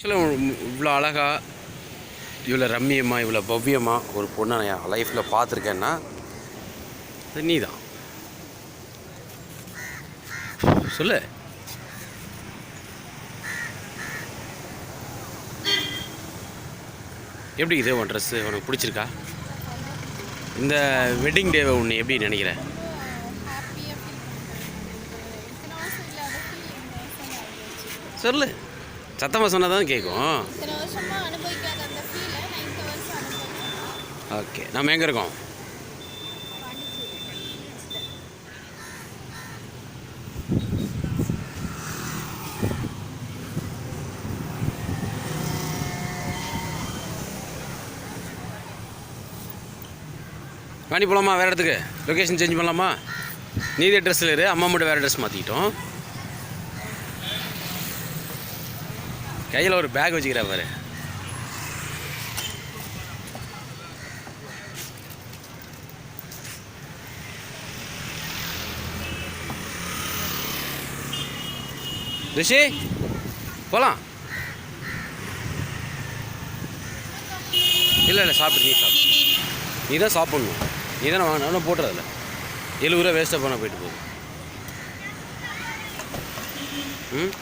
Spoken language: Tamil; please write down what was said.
ஆக்சுவலாக இவ்வளோ அழகாக இவ்வளோ ரம்மியமாக இவ்வளோ பவ்யமாக ஒரு பொண்ணை நான் என் லைஃப்பில் பார்த்துருக்கேன்னா அது நீ தான். சொல்லு. எப்படி இது உன் ட்ரெஸ்ஸு உனக்கு பிடிச்சிருக்கா? இந்த வெட்டிங் டேவை ஒன்று எப்படி நினைக்கிற? சொல்லு. சத்தமாக சொன்னால் தான் கேட்கும். ஓகே, நம்ம எங்கே இருக்கோம்? வாணி போகலாமா? வேறு இடத்துக்கு லொக்கேஷன் சேஞ்ச் பண்ணலாமா? நீதே ட்ரெஸ்ஸில் இரு, அம்மா மட்டும் வேறு ட்ரெஸ் மாற்றிக்கிட்டோம். கையில் ஒரு பேக் வச்சுக்கிறா பாரு. ரிஷி போகலாம். இல்லை சாப்பிட்டு நீ சாப்பிடு. நீ தான் சாப்பிட்ணும். நீ தானே வாங்கினாலும் போட்டுறதில்ல. 70 ரூபா வேஸ்ட்டாக போனால் போயிட்டு போகுது. ம்